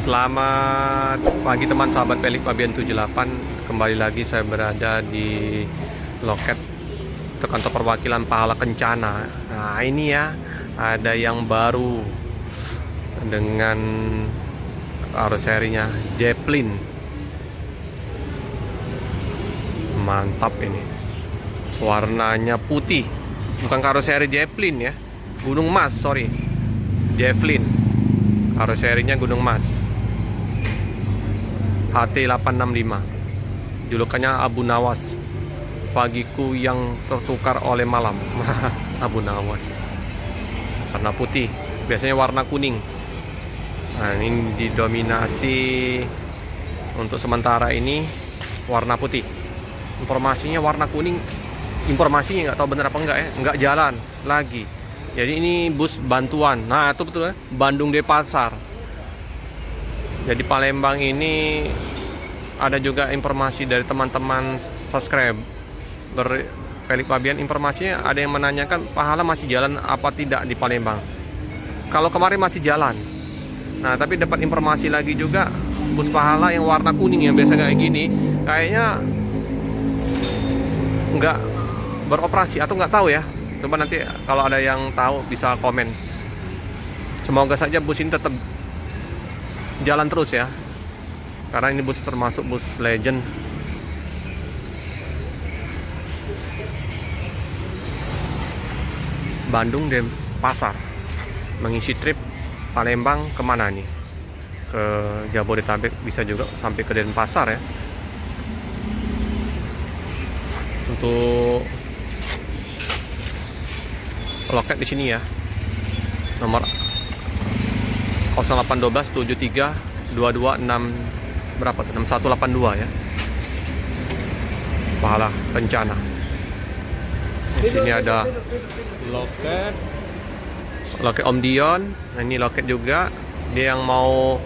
Selamat pagi teman sahabat Pelik Pabian 78. Kembali lagi saya berada di loket kantor perwakilan Pahala Kencana. Nah ini ya, ada yang baru dengan karoserinya Zeppelin. Mantap ini. Warnanya putih. Bukan karoseri Zeppelin ya. Gunung Mas, sorry. Zeppelin. Karoserinya Gunung Mas. HT865. Julukannya Abu Nawas. Pagiku yang tertukar oleh malam. Abu Nawas. Warna putih. Biasanya warna kuning. Nah, ini didominasi untuk sementara ini warna putih. Informasinya warna kuning. Informasinya nggak tahu bener apa enggak ya. Nggak jalan lagi. Jadi ini bus bantuan. Nah itu betul ya, Bandung Denpasar. Jadi Palembang ini ada juga informasi dari teman-teman subscribe Pelik Pabian. Informasinya ada yang menanyakan Pahala masih jalan apa tidak di Palembang. Kalau kemarin masih jalan. Nah tapi dapat informasi lagi juga bus Pahala yang warna kuning yang biasa kayak gini kayaknya nggak beroperasi atau nggak tahu ya. Coba nanti kalau ada yang tahu bisa komen. Semoga saja bus ini tetap jalan terus ya. Karena ini bus termasuk bus legend. Bandung Denpasar mengisi trip Palembang kemana nih? Ke Jabodetabek, bisa juga sampai ke Denpasar ya. Untuk loket di sini ya, nomor 0812 73 22 6 berapa tuh, 6182 ya, Pahala Kencana. Di sini ada loket Om Dion. Nah, ini loket juga. Dia yang mau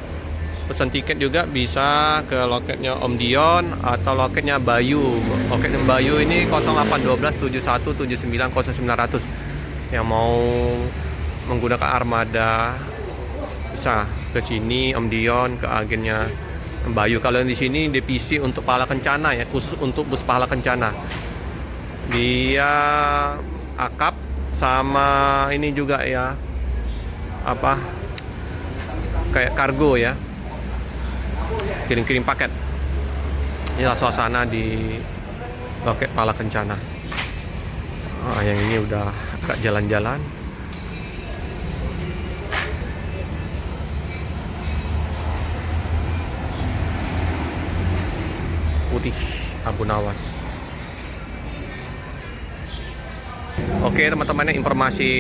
pesan tiket juga bisa ke loketnya Om Dion atau loketnya Bayu. Loketnya Bayu ini 0812 71 79 0900. Yang mau menggunakan armada bisa ke sini Om Dion, ke agennya Bayu. Kalau di sini divisi untuk Pahala Kencana ya, khusus untuk bus Pahala Kencana. Dia akap sama ini juga ya, apa kayak kargo ya, kirim-kirim paket. Inilah suasana di loket Pahala Kencana. Yang ini udah agak jalan-jalan. Putih Abu Nawas. Oke teman-teman, informasi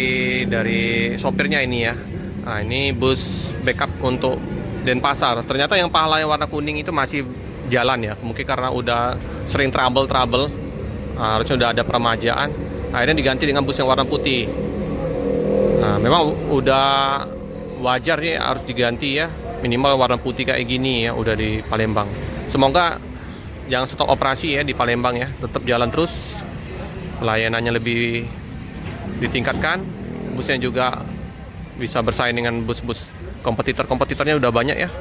dari sopirnya ini ya. Nah ini bus backup untuk Denpasar. Ternyata yang Pahala yang warna kuning itu masih jalan ya. Mungkin karena udah sering trouble. Harusnya udah ada peremajaan. Akhirnya diganti dengan bus yang warna putih. Nah memang udah wajar ya, harus diganti ya. Minimal warna putih kayak gini ya, udah di Palembang. Semoga jangan stop operasi ya di Palembang ya. Tetap jalan terus. Pelayanannya lebih ditingkatkan. Busnya juga bisa bersaing dengan bus-bus kompetitornya udah banyak ya.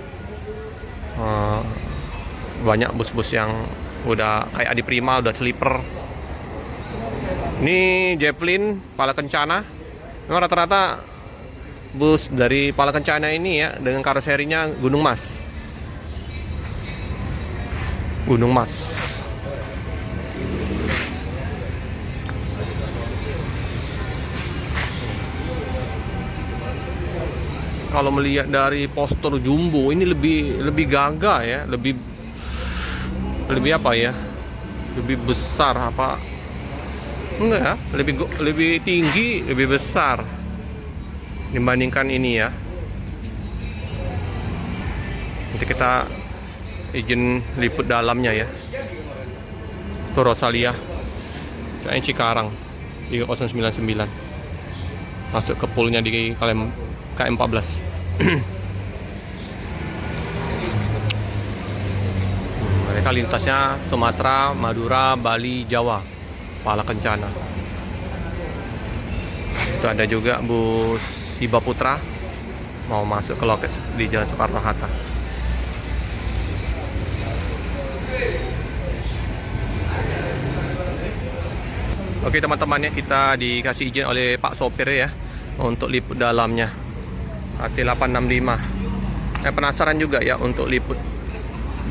Banyak bus-bus yang udah kayak Adi Prima, udah sleeper. Ini Zeppelin Pahala Kencana. Memang rata-rata bus dari Pahala Kencana ini ya dengan karoserinya Gunung Mas. Gunung Mas. Kalau melihat dari postur jumbo ini lebih gagah ya, lebih apa ya? Lebih besar apa? Enggak ya, lebih tinggi, lebih besar dibandingkan ini ya. Nanti kita izin liput dalamnya ya. Itu Rosalia kayaknya Cikarang 3099. Masuk ke poolnya di KM14. Mereka lintasnya Sumatera, Madura, Bali, Jawa, Pahala Kencana. Itu ada juga bus Hiba Putra mau masuk ke loket di Jalan Soekarno Hatta. Oke teman-teman ya, kita dikasih izin oleh Pak sopir ya untuk liput dalamnya AT865. Saya penasaran juga ya untuk liput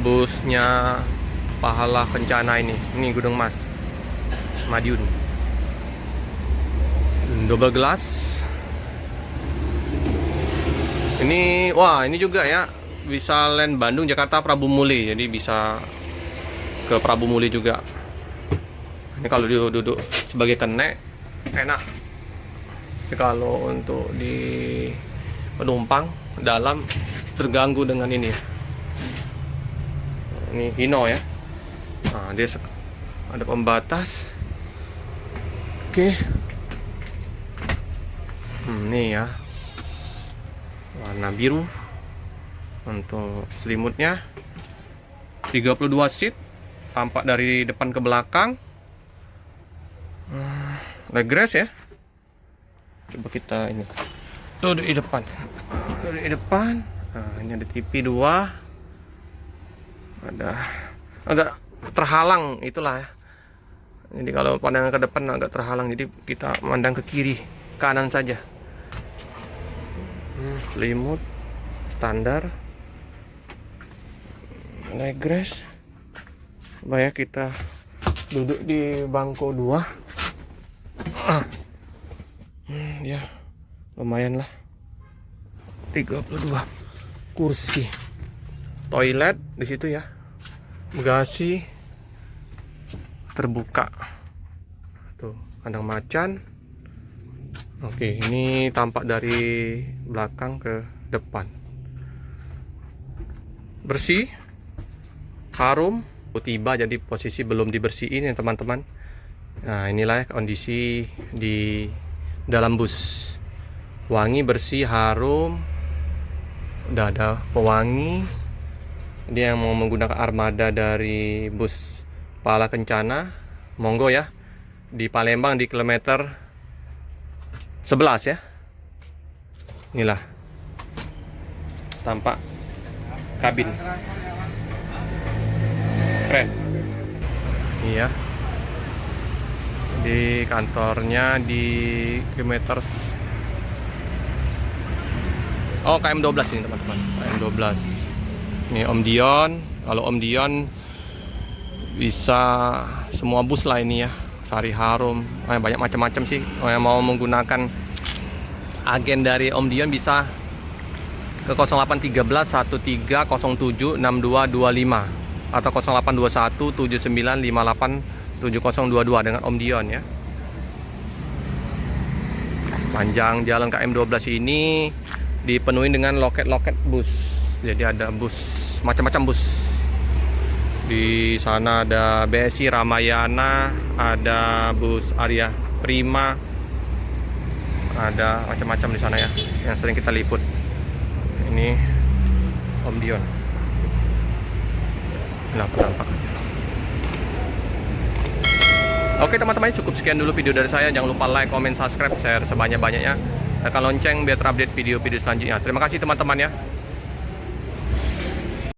busnya Pahala Kencana ini. Ini Gunung Mas, Madiun. Double glass. Ini wah, ini juga ya bisa land Bandung Jakarta Prabu Muli. Jadi bisa ke Prabu Muli juga. Ini kalau duduk sebagai kenek enak. Tapi kalau untuk di penumpang dalam terganggu dengan ini. Ini Hino ya. Nah, dia ada pembatas. Oke. Ini ya. Warna biru untuk selimutnya. 32 seat, tampak dari depan ke belakang. Legress ya. Coba kita ini duduk di depan. Duduk di depan. Nah, ini ada TV 2. Ada agak terhalang itulah ya. Jadi kalau pandangan ke depan agak terhalang, jadi kita memandang ke kiri, kanan saja. Selimut standar. Legress. Coba ya kita duduk di bangku 2. Ya lumayan lah, 32 kursi, toilet di situ ya, bagasi terbuka tuh, kandang macan. Oke, ini tampak dari belakang ke depan, bersih, harum. Tiba jadi posisi belum dibersihin ya teman-teman. Nah, inilah kondisi di dalam bus. Wangi, bersih, harum. Udah ada pewangi. Dia yang mau menggunakan armada dari bus Pahala Kencana, monggo ya. Di Palembang di kilometer 11 ya. Inilah tampak kabin. Keren. Iya. Di kantornya di kilometer KM12 ini teman-teman, KM12. Ini Om Dion. Kalau Om Dion bisa semua bus lah ini ya, Sari Harum, banyak macam-macam sih. Yang mau menggunakan agen dari Om Dion bisa ke 0813 1307 6225 atau 0821 7958 7022 dengan Om Dion ya. Panjang jalan KM12 ini dipenuhi dengan loket-loket bus. Jadi ada bus, macam-macam bus. Di sana ada BSI Ramayana, ada bus Arya Prima, ada macam-macam di sana ya, yang sering kita liput. Ini Om Dion. Nah, penampakannya. Oke teman-teman, cukup sekian dulu video dari saya. Jangan lupa like, comment, subscribe, share sebanyak-banyaknya. Tekan lonceng biar terupdate video-video selanjutnya. Terima kasih teman-teman ya.